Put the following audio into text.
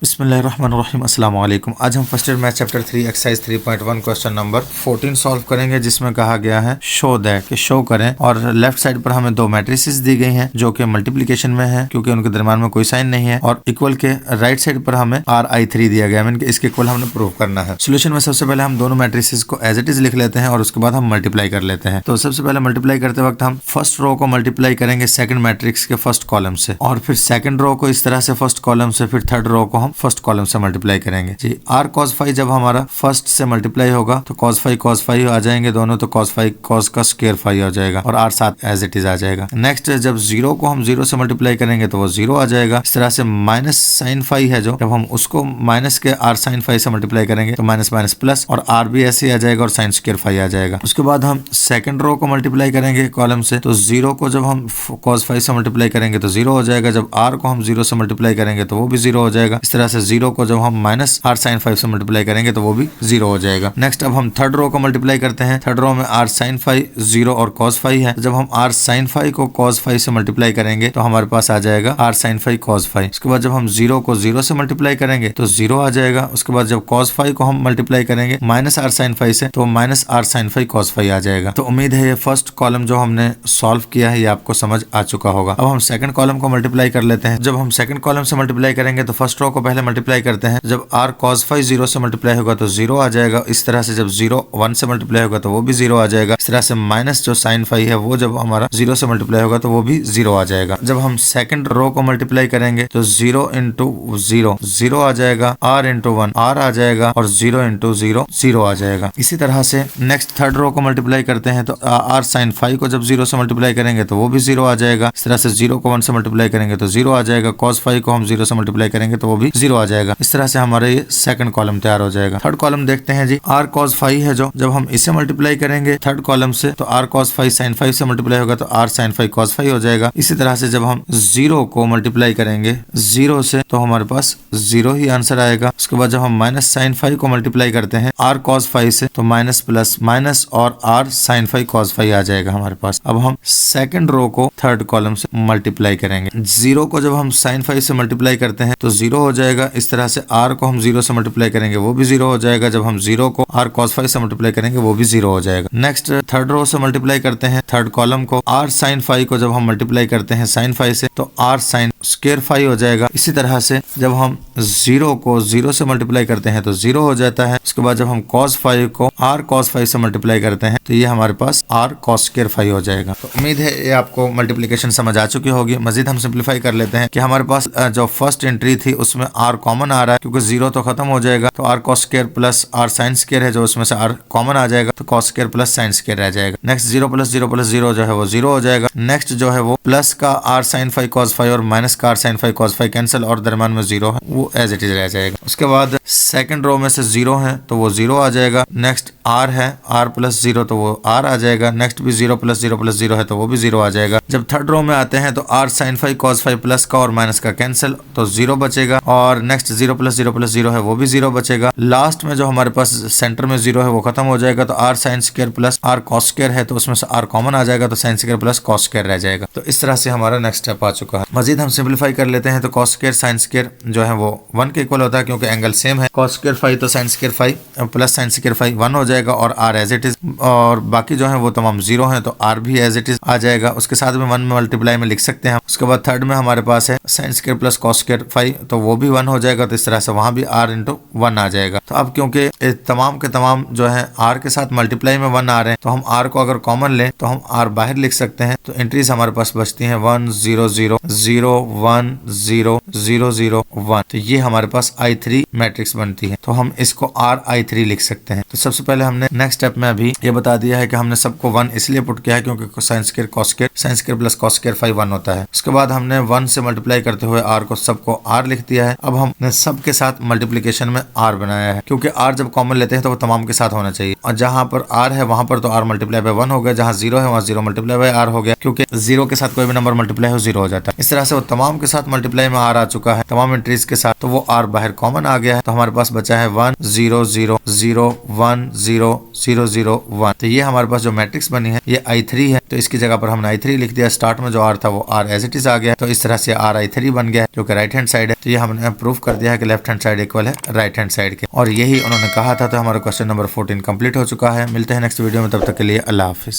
बिस्मिल्लाहिर्रहमानिर्रहीम अस्सलाम वालेकुम। आज हम first year math chapter 3 exercise 3.1 question number 14 solve करेंगे, जिसमें कहा गया है शो दैट कि शो करें। और लेफ्ट साइड पर हमें दो मैट्रिसेस दी गई हैं जो कि मल्टीप्लिकेशन में है क्योंकि उनके दरम्यान में कोई साइन नहीं है, और इक्वल के राइट साइड पर हमें RI3 दिया गया है। इसके इक्वल हमने प्रूव करना है। सोल्यूशन में सबसे पहले हम दोनों मैट्रिसेस को एज इट इज लिख लेते हैं और उसके बाद हम मल्टीप्लाई कर लेते हैं। तो सबसे पहले मल्टीप्लाई करते वक्त हम फर्स्ट रो को मल्टीप्लाई करेंगे सेकंड मैट्रिक्स के फर्स्ट कॉलम से, और फिर सेकंड रो को इस तरह से फर्स्ट कॉलम से, फिर थर्ड रो को हम फर्स्ट कॉलम से मल्टीप्लाई करेंगे जी। r cos फाइव जब हमारा फर्स्ट से मल्टीप्लाई होगा तो cos फाइव आ जाएंगे दोनों, तो cos फाइव cos का स्क्वायर फाइव आ जाएगा और r साथ एज इट इज आ जाएगा। नेक्स्ट जब जीरो को हम जीरो से मल्टीप्लाई करेंगे तो वो जीरो आ जाएगा। इस तरह से माइनस साइन फाइव है जो, जब हम उसको माइनस के r साइन फाइव से मल्टीप्लाई करेंगे तो माइनस माइनस प्लस, और r भी ऐसे ही आ जाएगा और साइन स्क्वायर फाइव आ जाएगा। उसके बाद हम सेकंड रो को मल्टीप्लाई करेंगे कॉलम से, तो जीरो को जब हम cos फाइव से मल्टीप्लाई करेंगे तो जीरो हो जाएगा। जब r को हम जीरो से मल्टीप्लाई करेंगे तो वो भी जीरो हो जाएगा। इस तरह से जीरो को जब हम माइनस r साइन फाइव से मल्टीप्लाई करेंगे तो वो भी जीरो हो जाएगा। नेक्स्ट अब हम थर्ड रो को मल्टीप्लाई करते हैं। थर्ड रो में r साइन फाइव जीरो और cos फाइव है। जब हम r साइन फाइव को cos फाइव से मल्टीप्लाई करेंगे तो हमारे पास आ जाएगा r sine five cos five. उसके बाद जब हम जीरो को जीरो से मल्टीप्लाई करेंगे तो जीरो आ जाएगा। उसके बाद जब cos फाइव को हम मल्टीप्लाई करेंगे माइनस r साइन फाइव से तो minus r sine five cos five आ जाएगा। तो उम्मीद है ये फर्स्ट कॉलम जो हमने सॉल्व किया है ये आपको समझ आ चुका होगा। अब हम सेकंड कॉलम को मल्टीप्लाई कर लेते हैं। जब हम सेकंड कॉलम से मल्टीप्लाई करेंगे तो फर्स्ट रो को पहले मल्टीप्लाई करते हैं। जब r cos फाइव जीरो से मल्टीप्लाई होगा तो जीरो आ जाएगा। इस तरह से जब जीरो वन से मल्टीप्लाई होगा तो वो भी जीरो आ जाएगा। इस तरह से माइनस जो साइन फाइव है वो जब हमारा जीरो से मल्टीप्लाई होगा तो वो भी जीरो आ जाएगा। जब हम सेकंड रो को मल्टीप्लाई करेंगे तो जीरो इंटू जीरो जीरो आ जाएगा, r इंटू वन r आ जाएगा, और जीरो इंटू जीरो जीरो आ जाएगा। इसी तरह से नेक्स्ट थर्ड रो को मल्टीप्लाई करते हैं तो r साइन फाइव को जब जीरो से मल्टीप्लाई करेंगे तो वो भी जीरो आ जाएगा। इस तरह से जीरो को वन से मल्टीप्लाई करेंगे तो जीरो आ जाएगा। cos फाइव को हम जीरो से मल्टीप्लाई करेंगे तो वो भी जीरो आ जाएगा। इस तरह से हमारा ये सेकंड कॉलम तैयार हो जाएगा। थर्ड कॉलम देखते हैं जी। r cos फाइव है जो, जब हम इसे मल्टीप्लाई करेंगे थर्ड कॉलम से तो r cos five sine five से मल्टीप्लाई होगा तो r sine five cos five हो जाएगा। इसी तरह से जब हम जीरो को मल्टीप्लाई करेंगे जीरो से तो हमारे पास जीरो ही आंसर आएगा। उसके बाद जब हम माइनस साइन फाइव को मल्टीप्लाई करते हैं r cos फाइव से तो माइनस प्लस माइनस और r sine five cos five आ जाएगा हमारे पास। अब हम सेकंड रो को थर्ड कॉलम से मल्टीप्लाई करेंगे। जीरो को जब हम साइन फाइव से मल्टीप्लाई करते हैं तो जीरो हो जाएगा। इस तरह से r को हम जीरो से मल्टीप्लाई करेंगे वो भी जीरो हो जाएगा। जब हम जीरो को r cos फाइव से मल्टीप्लाई करेंगे वो भी जीरो हो जाएगा। नेक्स्ट थर्ड रो से मल्टीप्लाई करते हैं थर्ड कॉलम को। r साइन फाइव को जब हम मल्टीप्लाई करते हैं साइन फाइव से तो r साइन स्क्वायर फाइव हो जाएगा। इसी तरह से जब हम जीरो को जीरो से मल्टीप्लाई करते हैं तो जीरो हो जाता है। उसके बाद जब हम cos फाइव को r cos फाइव से मल्टीप्लाई करते हैं तो ये हमारे पास r cos स्क्वायर फाइव हो जाएगा। तो उम्मीद है ये आपको मल्टीप्लिकेशन समझ आ चुकी होगी। मजीद हम सिंप्लीफाई कर लेते हैं कि हमारे पास जो फर्स्ट एंट्री थी उसमें r कॉमन आ रहा है क्योंकि जीरो तो खत्म हो जाएगा, तो r cos square plus r sine square है जो, उसमें से r कॉमन आ जाएगा तो cos square plus sine square रह जाएगा। नेक्स्ट जीरो प्लस जीरो जो है वो जीरो हो जाएगा। नेक्स्ट जो है वो प्लस का r sine five cos five और माइनस का r sine five cos five cancel, और दरम्यान में जीरो है वो एज इट इज रह जाएगा। उसके बाद सेकंड रो में से जीरो है तो वो जीरो आ जाएगा। नेक्स्ट r है, r प्लस जीरो तो वो r आ जाएगा। नेक्स्ट भी जीरो प्लस जीरो है तो वो भी जीरो आ जाएगा। जब थर्ड रो में आते हैं तो r sine five cos five plus का और माइनस का कैंसिल तो जीरो बचेगा, और नेक्स्ट जीरो प्लस जीरो है वो भी जीरो बचेगा। लास्ट में जो हमारे पास सेंटर में जीरो है वो खत्म हो जाएगा, तो r sine square plus r cos square है तो उसमें से r कॉमन आ जाएगा तो sine square plus cos square रह जाएगा। तो इस तरह से हमारा नेक्स्ट स्टेप आ चुका है। मजीद हम सिंप्लीफाई कर लेते हैं तो cos स्क्वायर साइन स्क्वायर जो है वो 1 के इक्वल होता है क्योंकि एंगल सेम है। cos स्क्वायर फाइव तो sine square five plus sine square five 1 हो जाएगा, और r एज इट इज, और बाकी जो है वो तमाम जीरो है तो r भी एज इट इज आ जाएगा। उसके साथ में 1 में मल्टीप्लाई में लिख सकते हैं। उसके बाद थर्ड में हमारे पास है sine square plus cos square five तो वो भी 1 हो जाएगा, तो इस तरह से वहां भी r इंटू 1 आ जाएगा। तो अब क्योंकि तमाम के तमाम जो है r के साथ मल्टीप्लाई में 1 आ रहे हैं तो हम r को अगर कॉमन लें तो हम r बाहर लिख सकते हैं। तो एंट्रीज हमारे पास बचती हैं 1 0 0 0 1 0 0 0 1, तो ये हमारे पास I3 मैट्रिक्स बनती है। तो हम इसको RI3 लिख सकते हैं। तो सबसे पहले हमने नेक्स्ट स्टेप में अभी ये बता दिया है कि हमने सबको 1 इसलिए पुट किया है क्योंकि sine square cos square sine square plus cos square five 1 होता है। उसके बाद हमने 1 से मल्टीप्लाई करते हुए r को सबको r लिख दिया है। अब हमने सबके साथ मल्टीप्लिकेशन में r बनाया है क्योंकि r जब कॉमन लेते हैं तो वो तमाम के साथ होना चाहिए, और जहां पर r है वहां पर तो r मल्टीप्लाई बाय 1 हो गया, जहां जीरो है वहां जीरो मल्टीप्लाई बाय r हो गया क्योंकि जीरो के साथ कोई भी नंबर मल्टीप्लाई हो जीरो हो जाता है। इस तरह से वो तमाम के साथ मल्टीप्लाई में आर आ चुका है, तमाम एंट्रीज के साथ, तो वो आर बाहर कॉमन आ गया है। तो हमारे पास बचा है 1 0 0 0 1 0 0 0 1। तो ये हमारे पास जो मैट्रिक्स बनी है ये I3 है। तो इसकी जगह पर हमने I3 लिख दिया। स्टार्ट में जो आर था वो आर एज इट इज आ गया। तो इस तरह से आर I3 बन गया है, जो कि राइट हैंड साइड है। तो ये हमने प्रूव कर दिया है कि लेफ्ट हैंड साइड इक्वल है राइट हैंड साइड के, और यही उन्होंने कहा था। तो हमारा क्वेश्चन नंबर 14 कंप्लीट हो चुका है। मिलते हैं नेक्स्ट वीडियो में, तब तक के लिए अल्लाह हाफिज।